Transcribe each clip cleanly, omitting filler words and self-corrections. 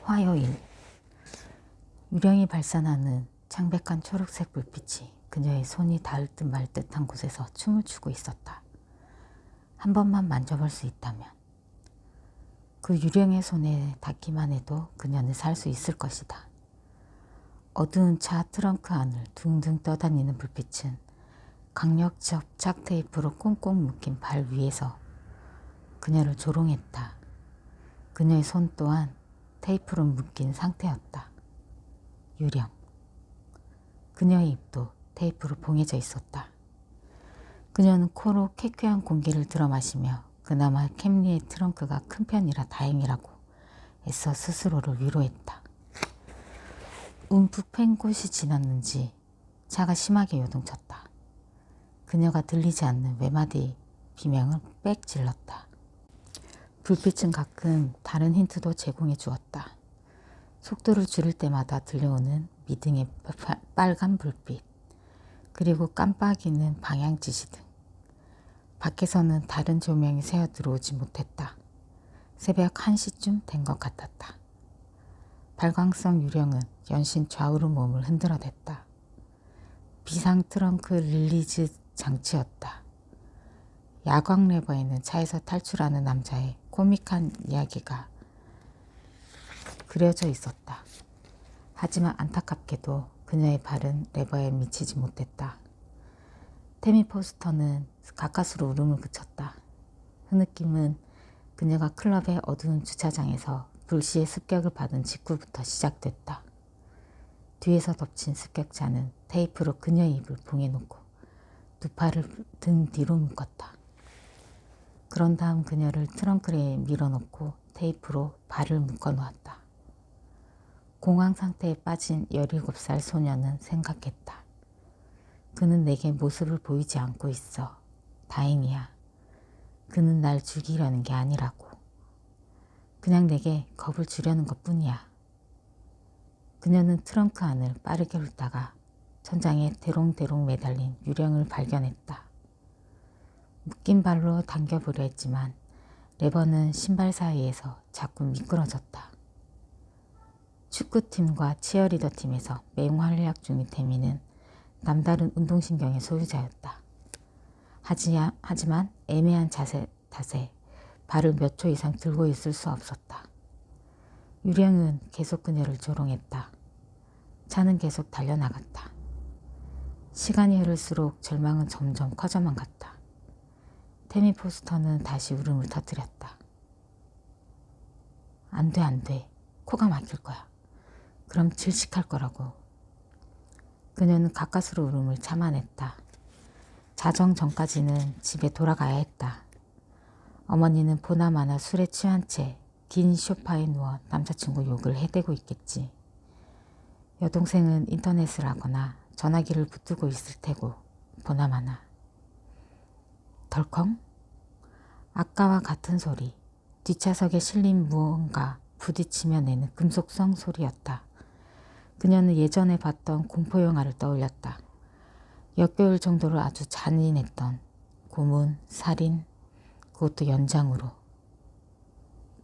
화요일, 유령이 발산하는 창백한 초록색 불빛이 그녀의 손이 닿을 듯 말 듯한 곳에서 춤을 추고 있었다. 한 번만 만져볼 수 있다면 그 유령의 손에 닿기만 해도 그녀는 살 수 있을 것이다. 어두운 차 트렁크 안을 둥둥 떠다니는 불빛은 강력 접착 테이프로 꽁꽁 묶인 발 위에서 그녀를 조롱했다. 그녀의 손 또한 테이프로 묶인 상태였다. 유령. 그녀의 입도 테이프로 봉해져 있었다. 그녀는 코로 쾌쾌한 공기를 들어마시며 그나마 캠리의 트렁크가 큰 편이라 다행이라고 애써 스스로를 위로했다. 움푹 팬 곳이 지났는지 차가 심하게 요동쳤다. 그녀가 들리지 않는 외마디 비명을 빽 질렀다. 불빛은 가끔 다른 힌트도 제공해 주었다. 속도를 줄일 때마다 들려오는 미등의 빨간 불빛, 그리고 깜빡이는 방향 지시 등. 밖에서는 다른 조명이 새어 들어오지 못했다. 새벽 1시쯤 된 것 같았다. 발광성 유령은 연신 좌우로 몸을 흔들어댔다. 비상 트렁크 릴리즈 장치였다. 야광 레버에는 차에서 탈출하는 남자의 코믹한 이야기가 그려져 있었다. 하지만 안타깝게도 그녀의 발은 레버에 미치지 못했다. 테미 포스터는 가까스로 울음을 그쳤다. 흐느낌은 그녀가 클럽의 어두운 주차장에서 불시의 습격을 받은 직후부터 시작됐다. 뒤에서 덮친 습격자는 테이프로 그녀의 입을 봉해놓고 두 팔을 등 뒤로 묶었다. 그런 다음 그녀를 트렁크에 밀어넣고 테이프로 발을 묶어놓았다. 공황 상태에 빠진 17살 소녀는 생각했다. 그는 내게 모습을 보이지 않고 있어. 다행이야. 그는 날 죽이려는 게 아니라고. 그냥 내게 겁을 주려는 것뿐이야. 그녀는 트렁크 안을 빠르게 훑다가 천장에 대롱대롱 매달린 유령을 발견했다. 묶인 발로 당겨보려 했지만 레버는 신발 사이에서 자꾸 미끄러졌다. 축구팀과 치어리더 팀에서 맹활약 중인 태미는 남다른 운동신경의 소유자였다. 하지만 애매한 자세 탓에 발을 몇 초 이상 들고 있을 수 없었다. 유령은 계속 그녀를 조롱했다. 차는 계속 달려나갔다. 시간이 흐를수록 절망은 점점 커져만 갔다. 테미 포스터는 다시 울음을 터뜨렸다. 안 돼, 안 돼. 코가 막힐 거야. 그럼 질식할 거라고. 그녀는 가까스로 울음을 참아냈다. 자정 전까지는 집에 돌아가야 했다. 어머니는 보나마나 술에 취한 채 긴 소파에 누워 남자친구 욕을 해대고 있겠지. 여동생은 인터넷을 하거나 전화기를 붙들고 있을 테고 보나마나. 덜컹? 아까와 같은 소리. 뒷좌석에 실린 무언가 부딪히며 내는 금속성 소리였다. 그녀는 예전에 봤던 공포영화를 떠올렸다. 역겨울 정도로 아주 잔인했던 고문, 살인, 그것도 연장으로.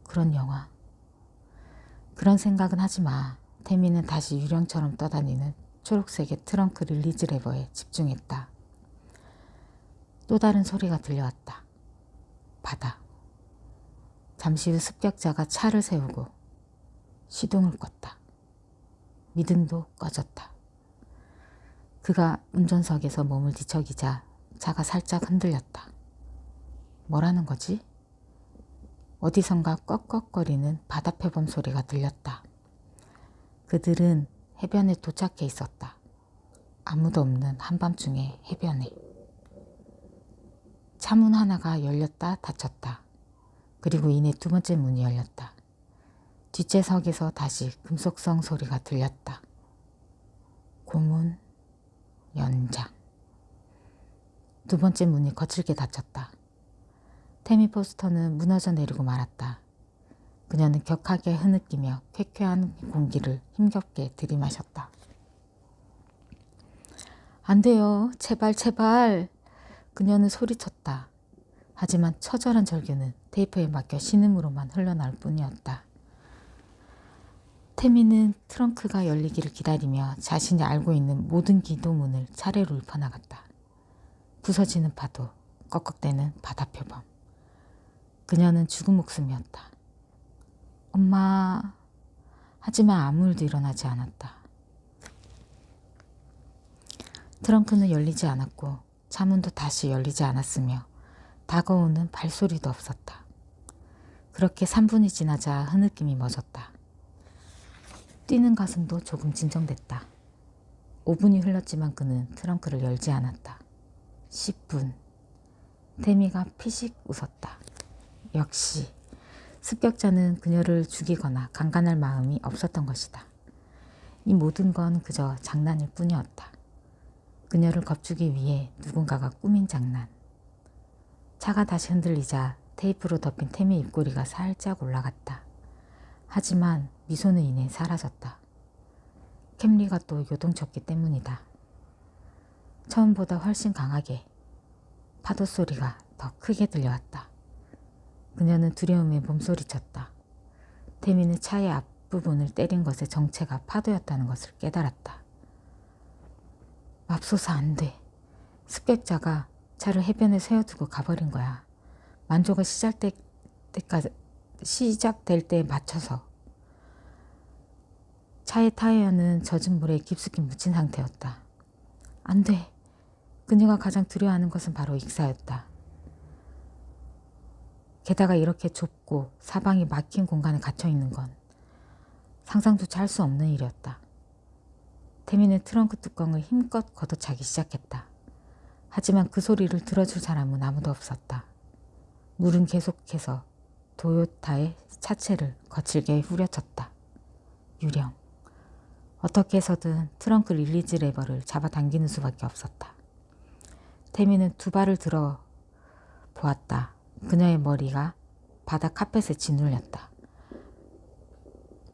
그런 영화. 그런 생각은 하지 마. 태미는 다시 유령처럼 떠다니는 초록색의 트렁크 릴리즈 레버에 집중했다. 또 다른 소리가 들려왔다. 바다. 잠시 후 습격자가 차를 세우고 시동을 껐다. 미등도 꺼졌다. 그가 운전석에서 몸을 뒤척이자 차가 살짝 흔들렸다. 뭐라는 거지? 어디선가 꺽꺽거리는 바다 표범 소리가 들렸다. 그들은 해변에 도착해 있었다. 아무도 없는 한밤중에 해변에. 차문 하나가 열렸다 닫혔다. 그리고 이내 두 번째 문이 열렸다. 뒷좌석에서 다시 금속성 소리가 들렸다. 고문, 연장. 두 번째 문이 거칠게 닫혔다. 테미 포스터는 무너져 내리고 말았다. 그녀는 격하게 흐느끼며 쾌쾌한 공기를 힘겹게 들이마셨다. 안 돼요. 제발 제발. 그녀는 소리쳤다. 하지만 처절한 절규는 테이프에 막혀 신음으로만 흘러나올 뿐이었다. 태미는 트렁크가 열리기를 기다리며 자신이 알고 있는 모든 기도문을 차례로 읊어나갔다. 부서지는 파도, 꺽꺽대는 바다 표범. 그녀는 죽은 목숨이었다. 엄마. 하지만 아무 일도 일어나지 않았다. 트렁크는 열리지 않았고 차문도 다시 열리지 않았으며 다가오는 발소리도 없었다. 그렇게 3분이 지나자 흐느낌이 멎었다. 뛰는 가슴도 조금 진정됐다. 5분이 흘렀지만 그는 트렁크를 열지 않았다. 10분. 태미가 피식 웃었다. 역시 습격자는 그녀를 죽이거나 강간할 마음이 없었던 것이다. 이 모든 건 그저 장난일 뿐이었다. 그녀를 겁주기 위해 누군가가 꾸민 장난. 차가 다시 흔들리자 테이프로 덮인 태미 입꼬리가 살짝 올라갔다. 하지만 미소는 이내 사라졌다. 캠리가 또 요동쳤기 때문이다. 처음보다 훨씬 강하게 파도 소리가 더 크게 들려왔다. 그녀는 두려움에 몸소리쳤다. 태미는 차의 앞부분을 때린 것의 정체가 파도였다는 것을 깨달았다. 맙소사 안 돼. 습격자가 차를 해변에 세워두고 가버린 거야. 만조가 시작될 때에 맞춰서. 차의 타이어는 젖은 물에 깊숙이 묻힌 상태였다. 안 돼. 그녀가 가장 두려워하는 것은 바로 익사였다. 게다가 이렇게 좁고 사방이 막힌 공간에 갇혀있는 건 상상조차 할 수 없는 일이었다. 태미는 트렁크 뚜껑을 힘껏 걷어차기 시작했다. 하지만 그 소리를 들어줄 사람은 아무도 없었다. 물은 계속해서 도요타의 차체를 거칠게 후려쳤다. 유령. 어떻게 해서든 트렁크 릴리즈 레버를 잡아당기는 수밖에 없었다. 태미는 두 발을 들어 보았다. 그녀의 머리가 바닥 카펫에 짓눌렸다.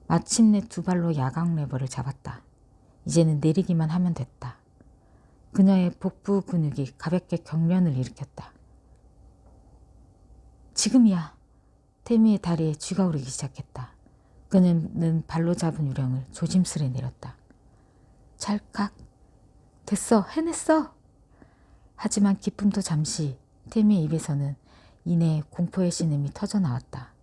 마침내 두 발로 야광 레버를 잡았다. 이제는 내리기만 하면 됐다. 그녀의 복부 근육이 가볍게 경련을 일으켰다. 지금이야. 태미의 다리에 쥐가 오르기 시작했다. 그는 발로 잡은 유령을 조심스레 내렸다. 찰칵. 됐어. 해냈어. 하지만 기쁨도 잠시. 태미의 입에서는 이내 공포의 신음이 터져나왔다.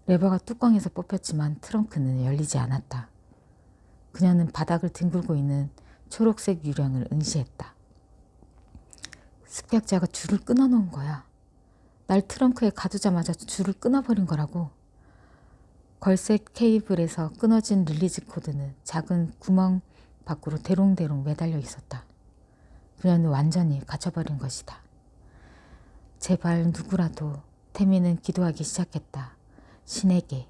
레버가 뚜껑에서 뽑혔지만 트렁크는 열리지 않았다. 그녀는 바닥을 뒹굴고 있는 초록색 유령을 응시했다. 습격자가 줄을 끊어놓은 거야. 날 트렁크에 가두자마자 줄을 끊어버린 거라고. 걸쇠 케이블에서 끊어진 릴리즈 코드는 작은 구멍 밖으로 대롱대롱 매달려 있었다. 그녀는 완전히 갇혀버린 것이다. 제발 누구라도. 태미는 기도하기 시작했다. 신에게,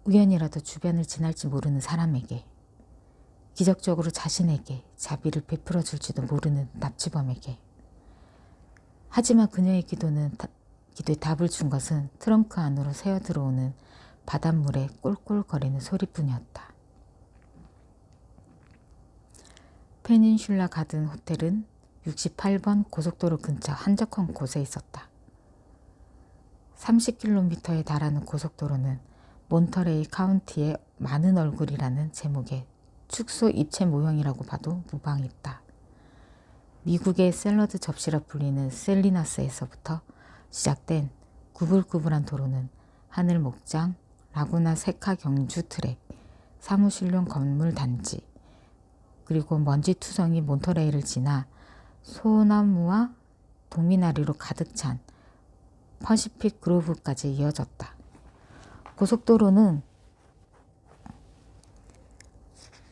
우연이라도 주변을 지날지 모르는 사람에게, 기적적으로 자신에게 자비를 베풀어 줄지도 모르는 납치범에게. 하지만 그녀의 기도에 답을 준 것은 트렁크 안으로 새어 들어오는 바닷물의 꼴꼴거리는 소리뿐이었다. 페닌슐라 가든 호텔은 68번 고속도로 근처 한적한 곳에 있었다. 30km에 달하는 고속도로는 몬터레이 카운티의 많은 얼굴이라는 제목의 축소 입체 모형이라고 봐도 무방했다. 미국의 샐러드 접시라 불리는 셀리나스에서부터 시작된 구불구불한 도로는 하늘 목장, 라구나 세카 경주 트랙, 사무실용 건물 단지, 그리고 먼지 투성이 몬터레이를 지나 소나무와 동미나리로 가득 찬 퍼시픽 그로브까지 이어졌다. 고속도로는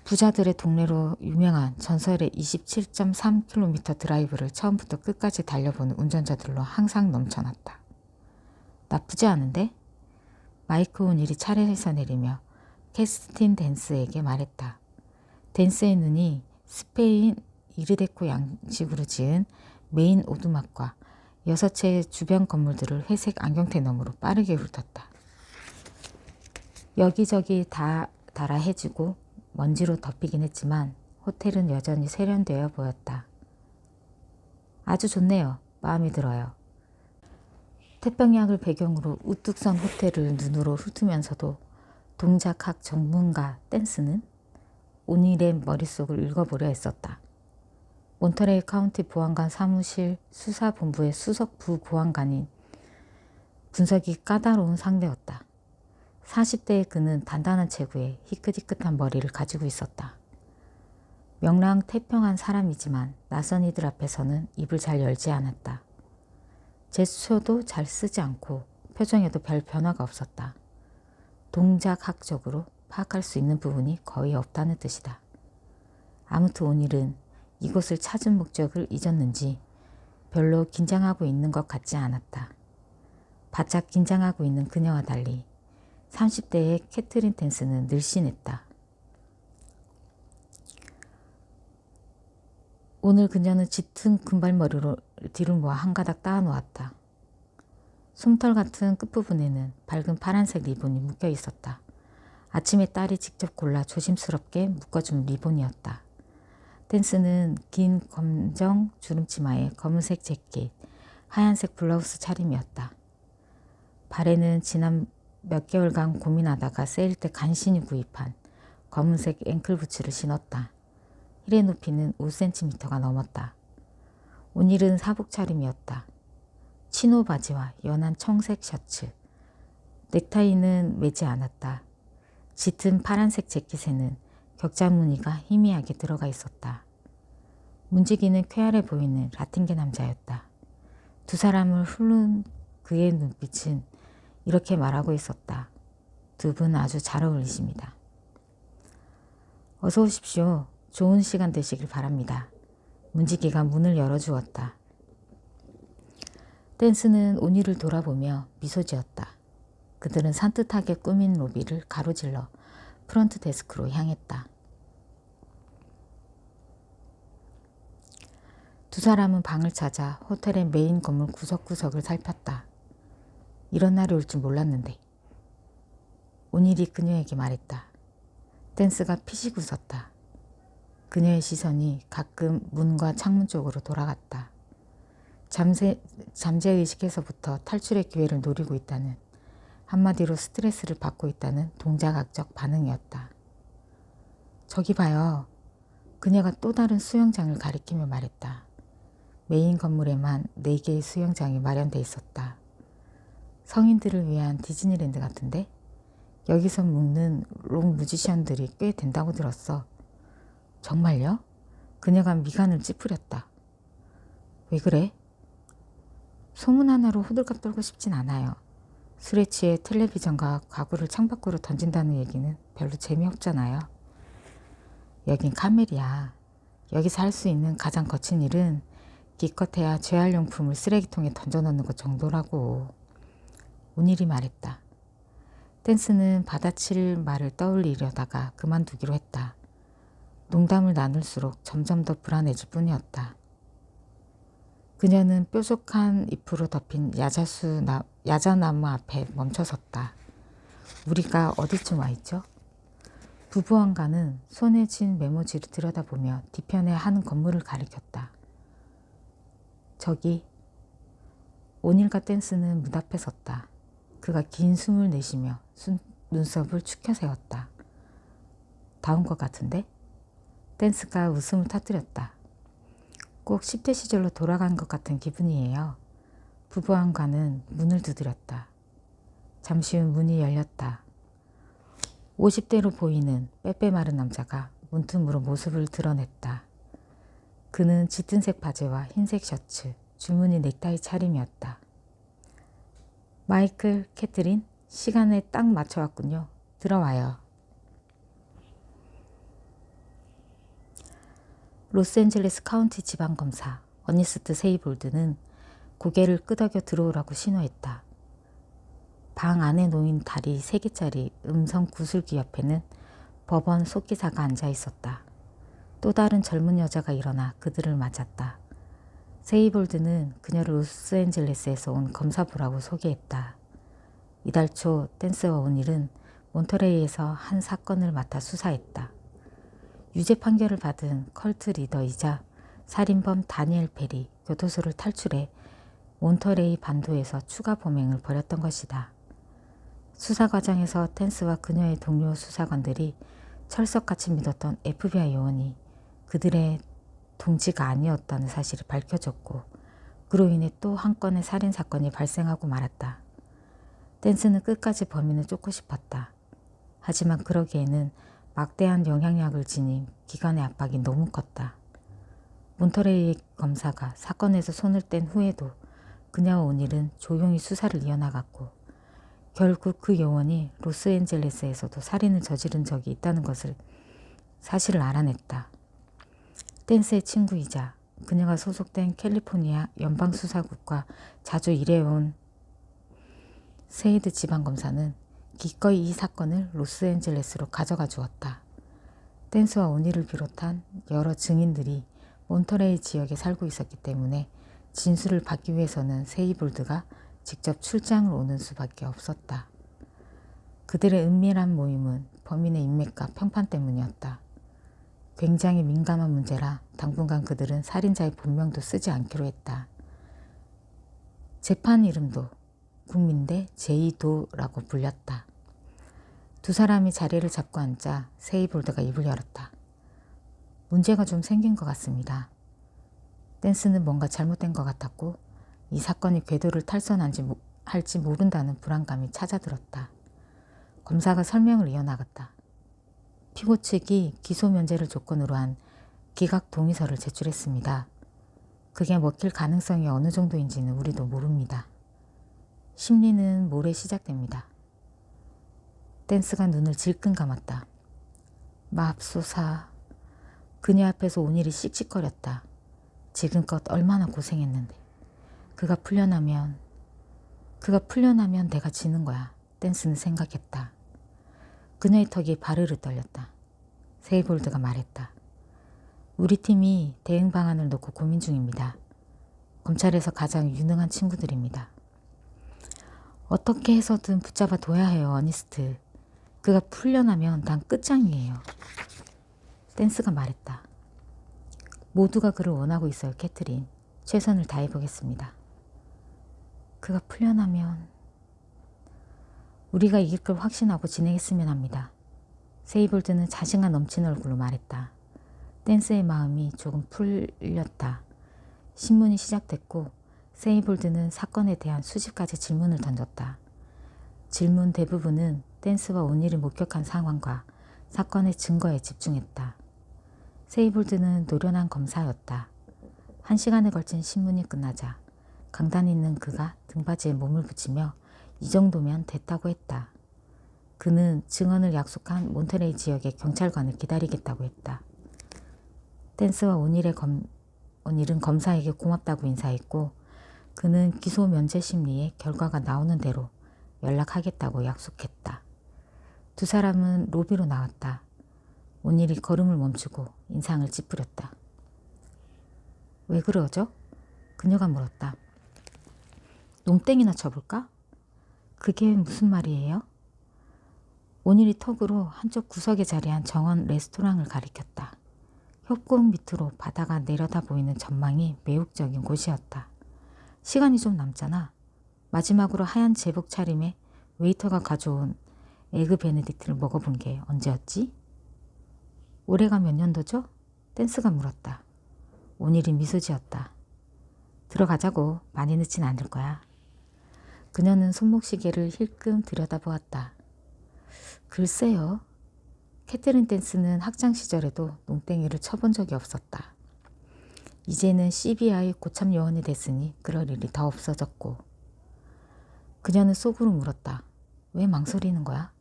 부자들의 동네로 유명한 전설의 27.3km 드라이브를 처음부터 끝까지 달려보는 운전자들로 항상 넘쳐났다. 나쁘지 않은데? 마이크 온일이 차례에서 내리며 캐스틴 댄스에게 말했다. 댄스의 눈이 스페인 이르데코 양식으로 지은 메인 오두막과 6채의 주변 건물들을 회색 안경테 너머로 빠르게 훑었다. 여기저기 다 달아해지고 먼지로 덮이긴 했지만 호텔은 여전히 세련되어 보였다. 아주 좋네요. 마음에 들어요. 태평양을 배경으로 우뚝 선 호텔을 눈으로 훑으면서도 동작학 전문가 댄스는 오닐의 머릿속을 읽어보려 했었다. 몬터레이 카운티 보안관 사무실 수사본부의 수석 부보안관인 분석이 까다로운 상대였다. 40대의 그는 단단한 체구에 희끗희끗한 머리를 가지고 있었다. 명랑태평한 사람이지만 낯선 이들 앞에서는 입을 잘 열지 않았다. 제스처도 잘 쓰지 않고 표정에도 별 변화가 없었다. 동작학적으로 파악할 수 있는 부분이 거의 없다는 뜻이다. 아무튼 오닐은 이곳을 찾은 목적을 잊었는지 별로 긴장하고 있는 것 같지 않았다. 바짝 긴장하고 있는 그녀와 달리 30대의 캐트린 댄스는 늘씬했다. 오늘 그녀는 짙은 금발머리로 뒤를 모아 한 가닥 따놓았다. 솜털 같은 끝부분에는 밝은 파란색 리본이 묶여 있었다. 아침에 딸이 직접 골라 조심스럽게 묶어준 리본이었다. 댄스는 긴 검정 주름치마에 검은색 재킷, 하얀색 블라우스 차림이었다. 발에는 지난 몇 개월간 고민하다가 세일 때 간신히 구입한 검은색 앵클부츠를 신었다. 힐의 높이는 5cm가 넘었다. 오닐은 사복 차림이었다. 치노 바지와 연한 청색 셔츠, 넥타이는 매지 않았다. 짙은 파란색 재킷에는 격자 무늬가 희미하게 들어가 있었다. 문지기는 쾌활해 보이는 라틴계 남자였다. 두 사람을 훑는 그의 눈빛은 이렇게 말하고 있었다. 두 분 아주 잘 어울리십니다. 어서 오십시오. 좋은 시간 되시길 바랍니다. 문지기가 문을 열어주었다. 댄스는 오닐을 돌아보며 미소 지었다. 그들은 산뜻하게 꾸민 로비를 가로질러 프런트 데스크로 향했다. 두 사람은 방을 찾아 호텔의 메인 건물 구석구석을 살폈다. 이런 날이 올 줄 몰랐는데. 오닐이 그녀에게 말했다. 댄스가 피식 웃었다. 그녀의 시선이 가끔 문과 창문 쪽으로 돌아갔다. 잠재의식에서부터 탈출의 기회를 노리고 있다는, 한마디로 스트레스를 받고 있다는 동작학적 반응이었다. 저기 봐요. 그녀가 또 다른 수영장을 가리키며 말했다. 메인 건물에만 4개의 수영장이 마련돼 있었다. 성인들을 위한 디즈니랜드 같은데? 여기서 묵는 록 뮤지션들이 꽤 된다고 들었어. 정말요? 그녀가 미간을 찌푸렸다. 왜 그래? 소문 하나로 호들갑 떨고 싶진 않아요. 술에 취해 텔레비전과 가구를 창밖으로 던진다는 얘기는 별로 재미없잖아요. 여긴 카멜이야. 여기서 할 수 있는 가장 거친 일은 기껏해야 재활용품을 쓰레기통에 던져넣는 것 정도라고. 오닐이 말했다. 댄스는 받아칠 말을 떠올리려다가 그만두기로 했다. 농담을 나눌수록 점점 더 불안해질 뿐이었다. 그녀는 뾰족한 잎으로 덮인 야자나무 앞에 멈춰섰다. 우리가 어디쯤 와 있죠? 부부한가는 손에 쥔 메모지를 들여다보며 뒤편에 한 건물을 가리켰다. 저기. 오닐과 댄스는 문 앞에 섰다. 그가 긴 숨을 내쉬며 눈썹을 축혀 세웠다. 다 온 것 같은데? 댄스가 웃음을 터뜨렸다. 꼭 10대 시절로 돌아간 것 같은 기분이에요. 부부한가는 문을 두드렸다. 잠시 후 문이 열렸다. 50대로 보이는 빼빼 마른 남자가 문틈으로 모습을 드러냈다. 그는 짙은색 바지와 흰색 셔츠, 줄무늬 넥타이 차림이었다. 마이클, 캐트린, 시간에 딱 맞춰왔군요. 들어와요. 로스앤젤레스 카운티 지방검사 어니스트 세이볼드는 고개를 끄덕여 들어오라고 신호했다. 방 안에 놓인 다리 3개짜리 음성 구슬기 옆에는 법원 속기사가 앉아 있었다. 또 다른 젊은 여자가 일어나 그들을 맞았다. 세이볼드는 그녀를 로스앤젤레스에서 온 검사부라고 소개했다. 이달 초 댄스와 오닐은 몬터레이에서 한 사건을 맡아 수사했다. 유죄 판결을 받은 컬트 리더이자 살인범 다니엘 페리 교도소를 탈출해 몬터레이 반도에서 추가 범행을 벌였던 것이다. 수사 과정에서 댄스와 그녀의 동료 수사관들이 철석같이 믿었던 FBI 요원이 그들의 동지가 아니었다는 사실이 밝혀졌고 그로 인해 또 한 건의 살인사건이 발생하고 말았다. 댄스는 끝까지 범인을 쫓고 싶었다. 하지만 그러기에는 막대한 영향력을 지닌 기관의 압박이 너무 컸다. 몬터레이 검사가 사건에서 손을 뗀 후에도 그녀와 오닐은 조용히 수사를 이어나갔고 결국 그 요원이 로스앤젤레스에서도 살인을 저지른 적이 있다는 사실을 알아냈다. 댄스의 친구이자 그녀가 소속된 캘리포니아 연방수사국과 자주 일해온 세이드 지방검사는 기꺼이 이 사건을 로스앤젤레스로 가져가 주었다. 댄스와 오닐을 비롯한 여러 증인들이 몬터레이 지역에 살고 있었기 때문에 진술을 받기 위해서는 세이볼드가 직접 출장을 오는 수밖에 없었다. 그들의 은밀한 모임은 범인의 인맥과 평판 때문이었다. 굉장히 민감한 문제라 당분간 그들은 살인자의 본명도 쓰지 않기로 했다. 재판 이름도 국민대 제2도라고 불렸다. 두 사람이 자리를 잡고 앉자 세이볼드가 입을 열었다. 문제가 좀 생긴 것 같습니다. 댄스는 뭔가 잘못된 것 같았고 이 사건이 궤도를 탈선할지 모른다는 불안감이 찾아들었다. 검사가 설명을 이어나갔다. 피고 측이 기소 면제를 조건으로 한 기각 동의서를 제출했습니다. 그게 먹힐 가능성이 어느 정도인지는 우리도 모릅니다. 심리는 모레 시작됩니다. 댄스가 눈을 질끈 감았다. 맙소사. 그녀 앞에서 오닐이 씩씩거렸다. 지금껏 얼마나 고생했는데. 그가 풀려나면 내가 지는 거야. 댄스는 생각했다. 그녀의 턱이 바르르 떨렸다. 세이볼드가 말했다. 우리 팀이 대응 방안을 놓고 고민 중입니다. 검찰에서 가장 유능한 친구들입니다. 어떻게 해서든 붙잡아 둬야 해요, 어니스트. 그가 풀려나면 난 끝장이에요. 댄스가 말했다. 모두가 그를 원하고 있어요, 캐트린. 최선을 다해보겠습니다. 그가 풀려나면 우리가 이길 걸 확신하고 진행했으면 합니다. 세이볼드는 자신감 넘치는 얼굴로 말했다. 댄스의 마음이 조금 풀렸다. 신문이 시작됐고 세이볼드는 사건에 대한 수십 가지 질문을 던졌다. 질문 대부분은 댄스와 오닐이 목격한 상황과 사건의 증거에 집중했다. 세이볼드는 노련한 검사였다. 1시간에 걸친 신문이 끝나자 강단에 있는 그가 등받이에 몸을 붙이며 이 정도면 됐다고 했다. 그는 증언을 약속한 몬터레이 지역의 경찰관을 기다리겠다고 했다. 댄스와 오닐은 검사에게 고맙다고 인사했고 그는 기소 면제 심리의 결과가 나오는 대로 연락하겠다고 약속했다. 두 사람은 로비로 나왔다. 오닐이 걸음을 멈추고 인상을 찌푸렸다. 왜 그러죠? 그녀가 물었다. 농땡이나 쳐볼까? 그게 무슨 말이에요? 오닐이 턱으로 한쪽 구석에 자리한 정원 레스토랑을 가리켰다. 협곡 밑으로 바다가 내려다 보이는 전망이 매혹적인 곳이었다. 시간이 좀 남잖아. 마지막으로 하얀 제복 차림에 웨이터가 가져온 에그 베네딕트를 먹어본 게 언제였지? 올해가 몇 년도죠? 댄스가 물었다. 오닐이 미소 지었다. 들어가자고. 많이 늦진 않을 거야. 그녀는 손목시계를 힐끔 들여다보았다. 글쎄요. 캐트린 댄스는 학창 시절에도 농땡이를 쳐본 적이 없었다. 이제는 CBI 고참 요원이 됐으니 그럴 일이 더 없어졌고. 그녀는 속으로 물었다. 왜 망설이는 거야?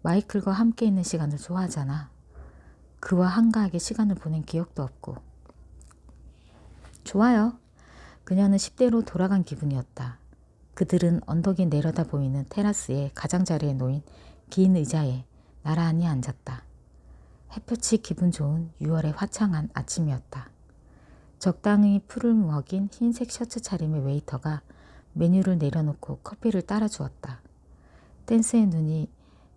마이클과 함께 있는 시간을 좋아하잖아. 그와 한가하게 시간을 보낸 기억도 없고. 좋아요. 그녀는 10대로 돌아간 기분이었다. 그들은 언덕이 내려다 보이는 테라스의 가장자리에 놓인 긴 의자에 나란히 앉았다. 햇볕이 기분 좋은 6월의 화창한 아침이었다. 적당히 풀을 먹인 흰색 셔츠 차림의 웨이터가 메뉴를 내려놓고 커피를 따라주었다. 댄스의 눈이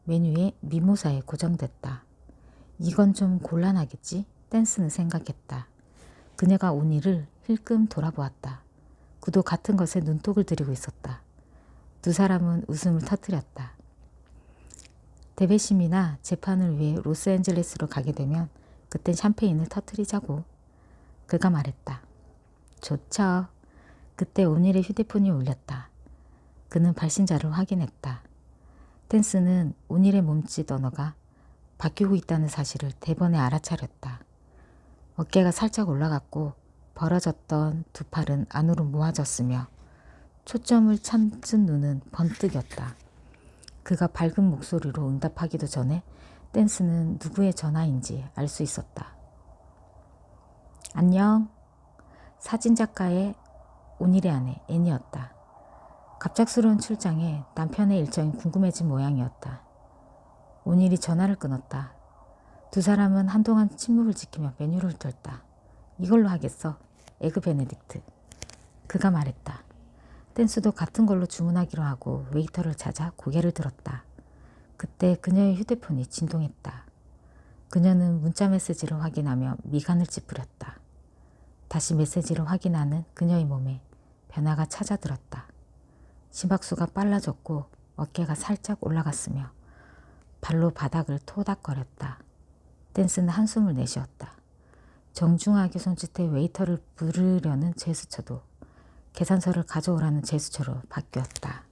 메뉴의 미모사에 고정됐다. 이건 좀 곤란하겠지? 댄스는 생각했다. 그녀가 오닐을 힐끔 돌아보았다. 그도 같은 것에 눈독을 들이고 있었다. 두 사람은 웃음을 터뜨렸다. 대배심이나 재판을 위해 로스앤젤레스로 가게 되면 그땐 샴페인을 터뜨리자고. 그가 말했다. 좋죠. 그때 오닐의 휴대폰이 울렸다. 그는 발신자를 확인했다. 댄스는 오닐의 몸짓 언어가 바뀌고 있다는 사실을 대번에 알아차렸다. 어깨가 살짝 올라갔고 벌어졌던 두 팔은 안으로 모아졌으며 초점을 찾은 눈은 번뜩였다. 그가 밝은 목소리로 응답하기도 전에 댄스는 누구의 전화인지 알 수 있었다. 안녕. 사진작가의 오닐의 아내 애니였다. 갑작스러운 출장에 남편의 일정이 궁금해진 모양이었다. 오닐이 전화를 끊었다. 두 사람은 한동안 침묵을 지키며 메뉴를 들었다. 이걸로 하겠어. 에그 베네딕트. 그가 말했다. 댄스도 같은 걸로 주문하기로 하고 웨이터를 찾아 고개를 들었다. 그때 그녀의 휴대폰이 진동했다. 그녀는 문자 메시지를 확인하며 미간을 찌푸렸다. 다시 메시지를 확인하는 그녀의 몸에 변화가 찾아들었다. 심박수가 빨라졌고 어깨가 살짝 올라갔으며 발로 바닥을 토닥거렸다. 댄스는 한숨을 내쉬었다. 정중하게 손짓해 웨이터를 부르려는 제스처도 계산서를 가져오라는 제스처로 바뀌었다.